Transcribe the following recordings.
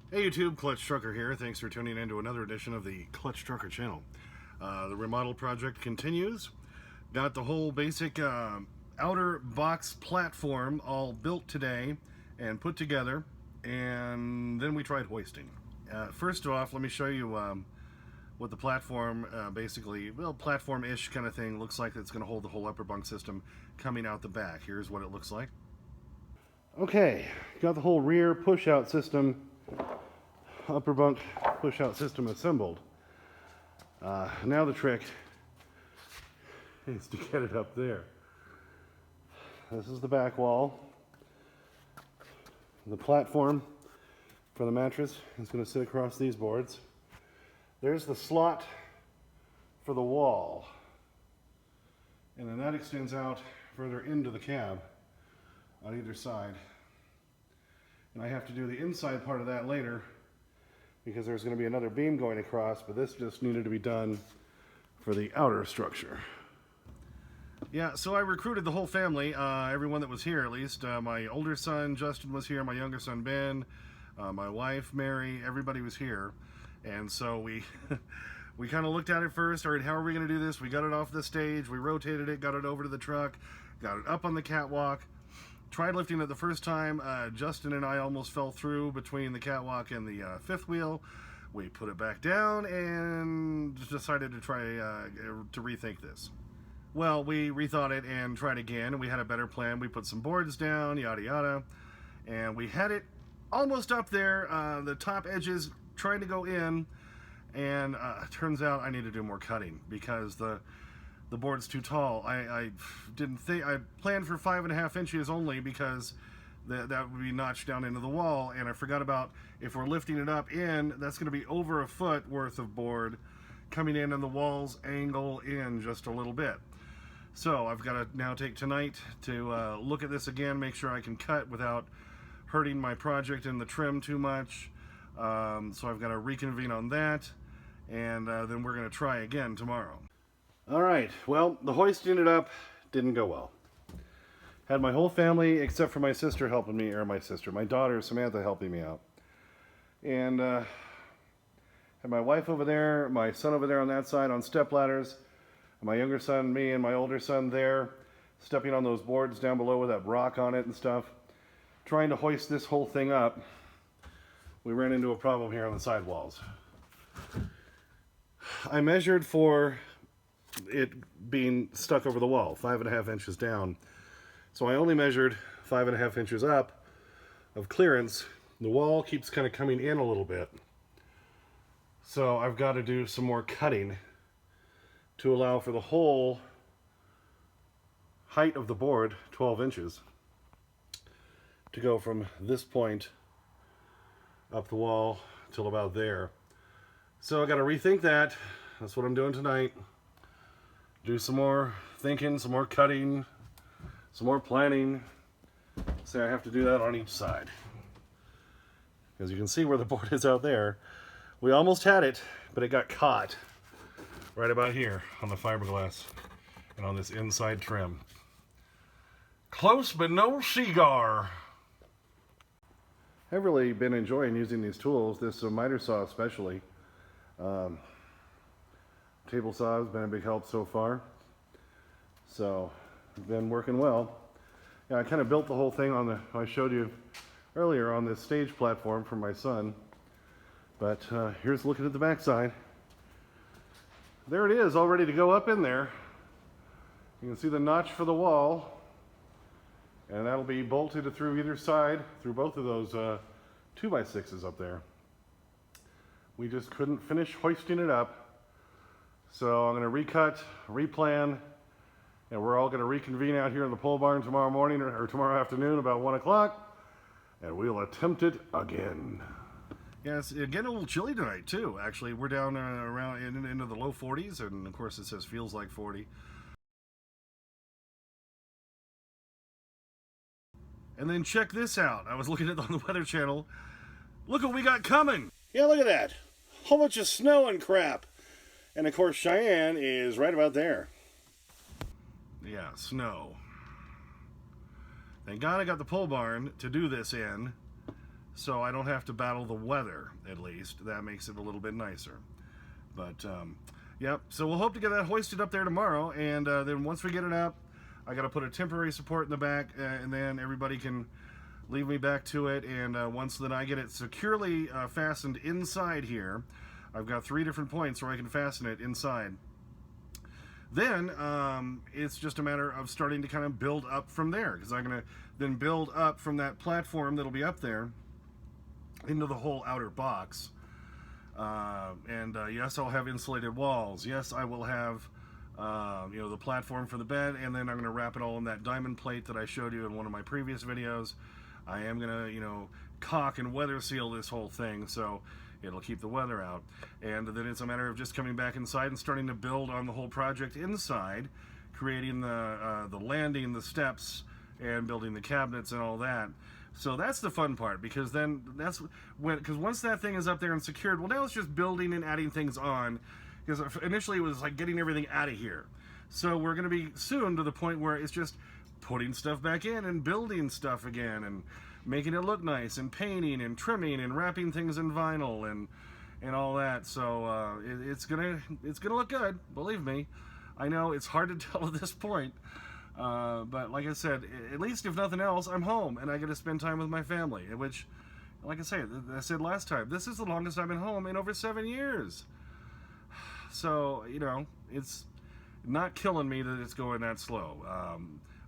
Hey YouTube, Clutch Trucker here. Thanks for tuning in to another edition of the Clutch Trucker channel. The remodel project continues. Got the whole basic outer box platform all built today and put together, and then we tried hoisting. First off, let me show you what the platform basically, well, platform-ish kind of thing looks like. It's going to hold the whole upper bunk system coming out the back. Here's what it looks like. Okay, got the whole rear push-out system, upper bunk push-out system assembled. Now the trick is to get it up there. This is the back wall. The platform for the mattress is going to sit across these boards. There's the slot for the wall, and then that extends out further into the cab on either side. And I have to do the inside part of that later because there's going to be another beam going across, but this just needed to be done for the outer structure. Yeah, so I recruited the whole family, everyone that was here at least. My older son, Justin, was here, my younger son, Ben, my wife, Mary, everybody was here. And so we we kind of looked at it first. All right, how are we going to do this? We got it off the stage, we rotated it, got it over to the truck, got it up on the catwalk. Tried lifting it the first time. Justin and I almost fell through between the catwalk and the fifth wheel. We put it back down and decided to try to rethink this. Well, we rethought it and tried again, and we had a better plan. We put some boards down, yada yada, and we had it almost up there, the top edges trying to go in, and turns out I need to do more cutting because the board's too tall. I didn't think, I planned for 5.5 inches only because that would be notched down into the wall, and I forgot about if we're lifting it up in, that's going to be over a foot worth of board coming in, and the walls angle in just a little bit. So I've got to now take tonight to look at this again, make sure I can cut without hurting my project and the trim too much. So I've got to reconvene on that, and then we're going to try again tomorrow. All right, well, the hoisting it up didn't go well. Had my whole family, except for my sister helping me, or my daughter Samantha helping me out. And had my wife over there, my son over there on that side on step ladders, my younger son, me, and my older son there, stepping on those boards down below with that rock on it and stuff, trying to hoist this whole thing up. We ran into a problem here on the sidewalls. I measured for it being stuck over the wall, 5.5 inches down. So I only measured 5.5 inches up of clearance. The wall keeps kind of coming in a little bit. So I've got to do some more cutting to allow for the whole height of the board, 12 inches, to go from this point up the wall till about there. So I got to rethink that. That's what I'm doing tonight. Do some more thinking, some more cutting, some more planning. So I have to do that on each side. As you can see where the board is out there, we almost had it, but it got caught right about here on the fiberglass and on this inside trim. Close but no cigar. I've really been enjoying using these tools, this miter saw especially. Table saw has been a big help so far. So, it's been working well. Yeah, I kind of built the whole thing on I showed you earlier on this stage platform for my son. But here's looking at the backside. There it is, all ready to go up in there. You can see the notch for the wall. And that'll be bolted through either side, through both of those 2x6s up there. We just couldn't finish hoisting it up. So I'm going to recut, replan, and we're all going to reconvene out here in the pole barn tomorrow morning or tomorrow afternoon about 1 o'clock, and we'll attempt it again. Yeah, it's getting a little chilly tonight too, actually. We're down around into the low 40s, and of course it says feels like 40. And then check this out. I was looking at it on the Weather Channel. Look what we got coming. Yeah, look at that. Whole bunch of snow and crap. And of course, Cheyenne is right about there. Yeah, snow. Thank God I got the pole barn to do this in. so I don't have to battle the weather, at least. That makes it a little bit nicer. But, yep, so we'll hope to get that hoisted up there tomorrow, and then once we get it up, I got to put a temporary support in the back, and then everybody can leave me back to it, and once then I get it securely fastened inside here, I've got 3 different points where I can fasten it inside. Then it's just a matter of starting to kind of build up from there, because I'm going to then build up from that platform that'll be up there into the whole outer box. Yes, I'll have insulated walls. Yes, I will have the platform for the bed, and then I'm going to wrap it all in that diamond plate that I showed you in one of my previous videos. I am going to, caulk and weather seal this whole thing so it'll keep the weather out. And then it's a matter of just coming back inside and starting to build on the whole project inside, creating the landing, the steps, and building the cabinets and all that. So that's the fun part, because then because once that thing is up there and secured, well, now it's just building and adding things on, because initially it was like getting everything out of here. So we're going to be soon to the point where it's just putting stuff back in and building stuff again and making it look nice and painting and trimming and wrapping things in vinyl and all that. So it's gonna look good, believe me. I know it's hard to tell at this point, but like I said, at least if nothing else, I'm home and I get to spend time with my family, which, like I said last time, this is the longest I've been home in over 7 years. So, it's not killing me that it's going that slow.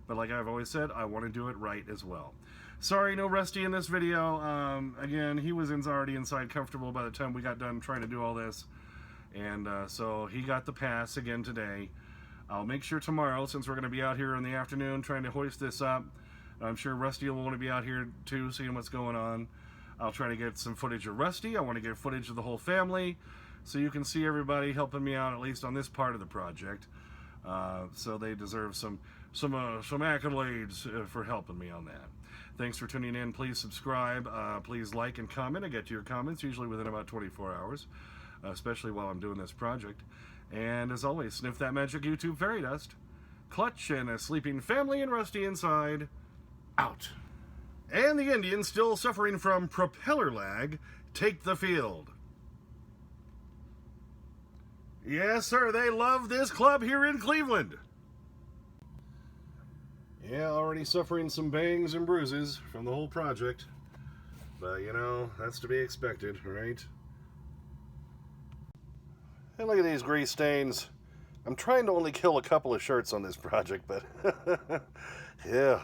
But like I've always said, I want to do it right as well. Sorry, no Rusty in this video. Again, he was already inside comfortable by the time we got done trying to do all this. And so he got the pass again today. I'll make sure tomorrow, since we're going to be out here in the afternoon trying to hoist this up, I'm sure Rusty will want to be out here too, seeing what's going on. I'll try to get some footage of Rusty. I want to get footage of the whole family, so you can see everybody helping me out, at least on this part of the project. So they deserve some accolades for helping me on that. Thanks for tuning in. Please subscribe. Please like and comment. I get to your comments usually within about 24 hours, especially while I'm doing this project. And as always, sniff that magic YouTube fairy dust. Clutch and a sleeping family and Rusty inside. Out. And the Indians, still suffering from propeller lag, take the field. Yes, sir, they love this club here in Cleveland. Yeah, already suffering some bangs and bruises from the whole project. But, that's to be expected, right? And look at these grease stains. I'm trying to only kill a couple of shirts on this project, but yeah.